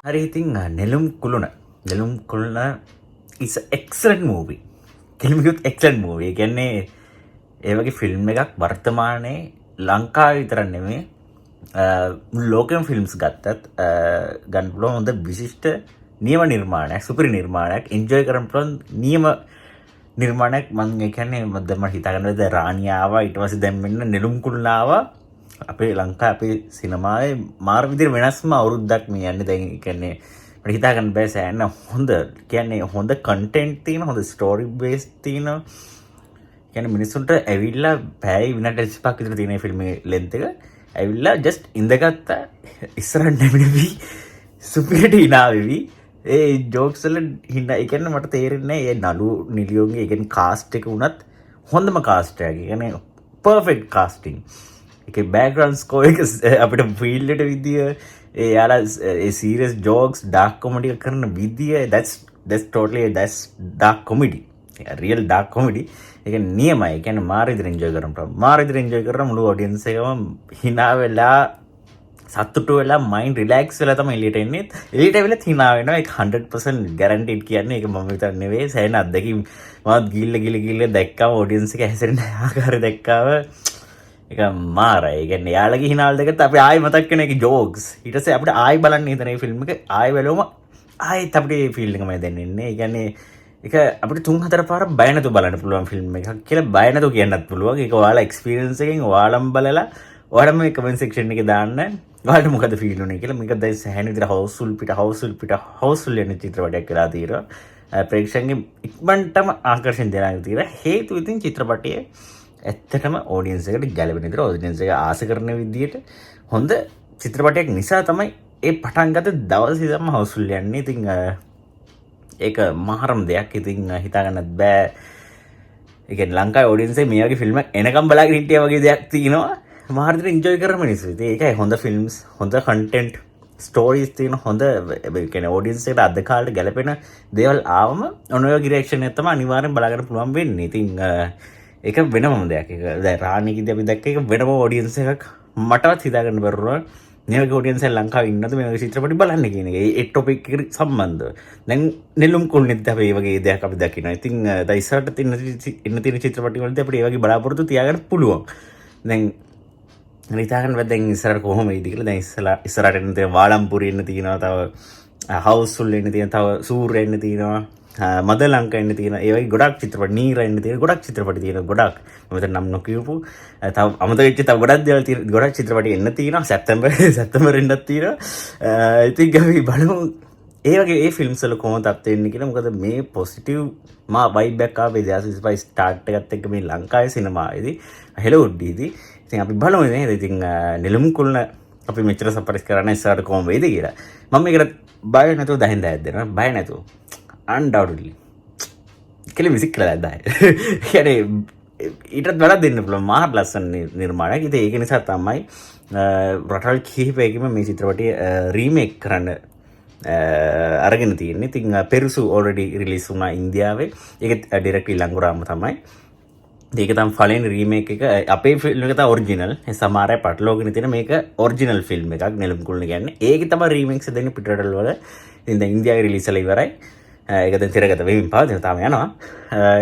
හරි ඉතින් නෙළුම් කුළුණ is a excellent movie. කෙලිමිකුත් excellent movie. ඒ කියන්නේ ඒ වගේ ෆිල්ම් එකක් වර්තමානයේ ලංකාවේ විතරක් නෙමෙයි මුළු ලෝකෙම ෆිල්ම්ස් ගත්තත් ගන්න පුළුවන් හොඳ විශිෂ්ට නියම නිර්මාණයක්, සුපිරි නිර්මාණයක්, එන්ජොයි කරන්න පුළුවන් නියම නිර්මාණයක්. මම ඒ කියන්නේ මම හිතාගන්නද රාණිය ආවා, ඊට පස්සේ දැන් මෙන්න නෙළුම් කුළුණ ආවා. අපේ ලංකාවේ අපේ සිනමාවේ මාර විදිහට වෙනස්ම අවුරුද්දක් මේ යන්නේ. දැන් ඒ කියන්නේ මට හිතා ගන්න බෑ සෑහෙන හොඳ කියන්නේ හොඳ කන්ටෙන්ට් තියෙන, හොඳ ස්ටෝරි බේස් තියෙන, කියන්නේ මිනිස්සුන්ට ඇවිල්ලා පැය විනාඩි 25ක් විතර තියෙන ෆිල්ම් එකේ ලෙන්ත් එක ඇවිල්ලා ජස්ට් ඉඳගත්ත ඉස්සරහට නැමිනවි සුපිරිට හිනාවෙවි ඒ ජෝක්ස් වල හිනා. ඒ කියන්නේ මට තේරෙන්නේ ඒ නළු නිලියෝගේ ඒ කියන්නේ කාස්ට් එක උනත් හොඳම කාස්ට් එකක්. ඒ කියන්නේ පර්ෆෙක්ට් කාස්ටිං. ඒකේ බෑග්‍රවුන්ඩ් ස්කෝර් එක අපිට ෆීල් එකට විදිය, ඒ යාලා ඒ සීරියස් ජෝක්ස් ඩාර්ක් කොමඩි එක කරන විදිය, that's totally dark comedy. Real dark comedy. ඒක නියමයි. ඒ කියන්නේ මාර විදිහට එන්ජොයි කරන්න පුළුවන්. මාර විදිහට එන්ජොයි කරන මුළු ඔඩියන්ස් එකම hina වෙලා සතුටු වෙලා මයින්ඩ් රිලැක්ස් වෙලා තමයි එළියට එන්නේ. එළියට ඇවිල්ලා hina වෙනවා. ඒක 100% guaranteed කියන්නේ. ඒක මම විතර නෙවෙයි. සෑහෙන අත්දැකීම් මමත් ගිල්ල දැක්කම ඔඩියන්ස් එක හැසිරෙන ආකාරය දැක්කම ඒක මාරයි. ඒ කියන්නේ යාළගේ හිනාල් දෙකත් අපි ආයෙ මතක් වෙන එක ජෝක්ස්. ඊට පස්සේ අපිට ආයෙ බලන්න හිතන මේ ෆිල්ම් එක ආයෙ බලවම ආයෙත් අපිට මේ ෆීල් එකමයි දැනෙන්නේ. ඒ කියන්නේ ඒක අපිට 3-4 පාරක් බය නැතුව බලන්න පුළුවන් ෆිල්ම් එකක් කියලා බය නැතුව කියන්නත් පුළුවන්. ඒක ඔයාලා එක්ස්පීරියන්ස් එකෙන් ඔයාලම බලලා ඔයාලම මේ කමෙන්ට් සෙක්ෂන් එකේ දාන්න. ඔයාලට මොකද ෆීල් වුනේ කියලා. මේක දැන් සෑහෙන විදිහට හවුස්ෆුල් වෙන චිත්‍රපටයක් කියලා තියෙනවා. ප්‍රේක්ෂකයන්ගේ ඉක්මනටම ආකර්ෂණ දෙනවා කියලා. හේතුව ඉතින් චිත්‍රපටයේ ඇත්තටම ඔඩියන්ස් එකට ගැලපෙන විදිහට, ඔඩියන්ස් එක ආස කරන විදිහට හොඳ චිත්‍රපටයක් නිසා තමයි ඒ පටන් ගත්ත දවස් ඉඳන්ම හවුස්ෆුල් යන්නේ. ඉතින් ඒක මහරම් දෙයක්. ඉතින් හිතා ගන්නත් බෑ. ඒ කියන්නේ ලංකාවේ ඔඩියන්ස් එක මේ වගේ ෆිල්ම් එකක් එනකම් බලාගෙන හිටියා වගේ දෙයක් තියෙනවා. මහර විදිහට එන්ජොයි කරන මිනිස්සු. ඉතින් ඒකයි හොඳ ෆිල්ම්ස්, හොඳ කන්ටෙන්ට්, ස්ටෝරීස් තියෙන හොඳ ඒ කියන්නේ ඔඩියන්ස් එකට අද කාලේ ගැලපෙන දේවල් ආවම ඔන ඔය ඩිරෙක්ෂන් එක තමයි අනිවාර්යෙන් බලාගන්න පුළුවන් වෙන්නේ. ඉතින් ඒක වෙනම දෙයක්. ඒක දැන් රාණියකදී අපි දැක්ක එක වෙනම ඔඩියන්ස් එකක්. මටවත් හිතාගන්න බැරුණා මේ වගේ ඔඩියන්ස් එක ලංකාවේ ඉන්නද මේ වගේ චිත්‍රපටි බලන්න කියන එක. ඒ ටොපික් එකට සම්බන්ධව. දැන් නෙළුම් කුළුණෙත් අපි මේ වගේ දෙයක් අපි දකිනවා. ඉතින් දැන් ඉස්සරහට තියෙන චිත්‍රපටි වලදී අපිට මේ වගේ බලාපොරොත්තු තියාගන්න පුළුවන්. දැන් හිතාගන්න බෑ දැන් ඉස්සරහට කොහොම වෙයිද කියලා. දැන් ඉස්සරහට එන්න තියෙන වාලම්පුරි එන්න තියෙනවා, තව හවුස්ෆුල් එන්න තියෙනවා, තව සූර්ය එන්න තියෙනවා, මද ලංකා එන්න තියෙන ඒ වගේ ගොඩක් චිත්‍රපට, නීර එන්න තියෙන ගොඩක් චිත්‍රපට තියෙන ගොඩක්. මම මෙතන නම් නොකියපු තව අමතක වෙච්ච තව ගොඩක් දේවල් තියෙන ගොඩක් චිත්‍රපට එන්න තියෙනවා. සැප්තැම්බර් එන්නත් තියෙනවා. ඉතින් අපි බලමු ඒ වගේ ඒ ෆිල්ම්ස් වල කොහොමද අප්ත වෙන්නේ කියලා. මොකද මේ පොසිටිව් වයිබ් එකක් ආවේ 2025 ස්ටාර්ට් එකත් එක්ක මේ ලංකාවේ සිනමාවේදී හෙලෝඩ්ඩීදී. ඉතින් අපි බලමු නේද. ඉතින් නෙළුම් කුළුණ අපි මෙච්චර සපරිස් කරන්න ඉස්සරහට කොහොම වෙයිද කියලා. මම මේකට බය නැතුව දහින් දයක් දෙනවා. බය නැතුව undoubtedly කියලා මිසික් කරලා දායි. කියන්නේ ඊටත් වඩා දෙන්න පුළුවන් මාර ලස්සන නිර්මාණයක්. ඉතින් ඒක නිසා තමයි රටවල් කිහිපයකම මේ චිත්‍රපටය රීමේක් කරන්න අරගෙන තියෙන්නේ. ඉතින් පෙරුසු already release වුණා ඉන්දියාවේ. ඒක ඩිරෙක්ට්ලි ලංගුරාම තමයි. ඒක තමයි ෆලෙන් රීමේක් එක. අපේ ෆිල්ම් එක තමයි ඔරිජිනල්. ඒ සමහර අය පටලවාගෙන තියෙන මේක ඔරිජිනල් ෆිල්ම් එකක් නෙළුම් කුළුණ කියන්නේ. ඒකේ තමයි රීමේක්ස් දෙන්නේ පිටරටවල වල. ඉතින් දැන් ඉන්දියාවේ රිලීස් වෙලා ඉවරයි. ඒක දැන් තිරගත වෙමින් පවතින තාම යනවා.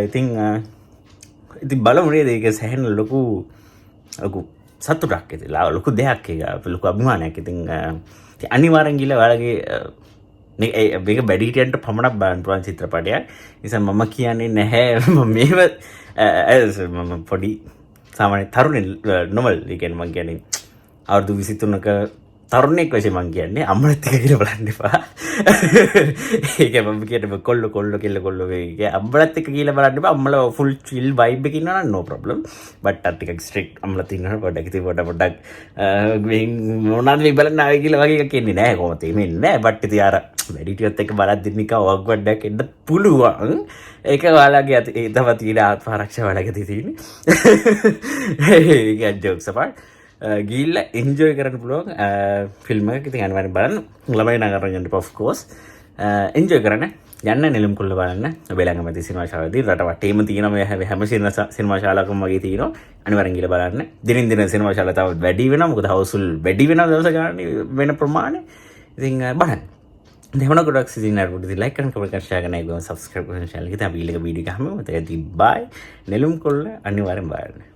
ඉතින් බලමු නේද. ඒක සෑහෙන ලොකු සතුටක් ඇති. ලොකු දෙයක් ඒක. ලොකු අභිමානයක්. ඉතින් අනිවාර්යෙන් ගිහලා ඔයාලගේ මේක බැඩිටියන්ට පමණක් බලන්න පුළුවන් චිත්‍රපටයක්. නිසා මම කියන්නේ නැහැ මම පොඩි සාමාන්‍ය තරුණ නොවල්. ඒ කියන්නේ මම කියන්නේ අවුරුදු 23ක තරුණෙක් වශයෙන් මම කියන්නේ අම්මලත් එක්ක කියලා බලන්න එපා. ඒක මම කියන්නේ කොල්ල වෙයි. අම්මලත් එක්ක කියලා බලන්න එපා. අම්මලා ෆුල් චිල් වයිබ් එකකින් ඉන්නවා නම් නෝ ප්‍රොබ්ලම්. බට් අර ටිකක් ස්ට්‍රික්ට් අම්මලත් ඉන්නවා පොඩ්ඩක්. ඉතින් පොඩ්ඩක් මොනවද මේ බලන්න ආවේ කියලා වගේ එකක් එන්නේ නැහැ කොහොමද එන්නේ නැහැ. බට් ඉතින් අර වැඩිටියත් එක්ක බලද්දි නිකන් අවක්වර්ඩ් එකක් එන්න පුළුවන්. ඒක ඔයාලගේ ඒ තව තියෙන ආත්ම ආරක්ෂාව වලකදී තියෙන්නේ. ඒක ජෝක්ස් අපාර්ට්. ගිහිල්ලා එන්ජොයි කරන්න පුළුවන් ෆිල්ම් එකක්. ඉතින් අනිවාර්යෙන් බලන්න. ළමයි නම් අරන් යන්න of course. එන්ජොයි කරන්න. යන්න නෙළුම් කුළුණ බලන්න. ඔබේ ළඟම තියෙන සිනමා ශාලාවේදී රට වටේම තියෙනවා. මේ හැම සිනමා ශාලාවකම වගේ තියෙනවා. අනිවාර්යෙන් ගිහලා බලන්න. දිනින් දින සිනමා ශාලා තව වැඩි වෙනවා. මොකද හවුස්ෆුල් වැඩි වෙනවා දවස ගන්න වෙන ප්‍රමාණය. ඉතින් බලන්න. දෙවන ගොඩක් සිදිනට ලයික් කරන කමෙන්ට් කරන ෂෙයාර් කරන එකම සබ්ස්ක්‍රයිබ් කරන channel එක. අපි ඊළඟ වීඩියෝ එක හැමෝම තේදී බයි. නෙළුම් කොල්ල අනිවාර්යෙන් බලන්න.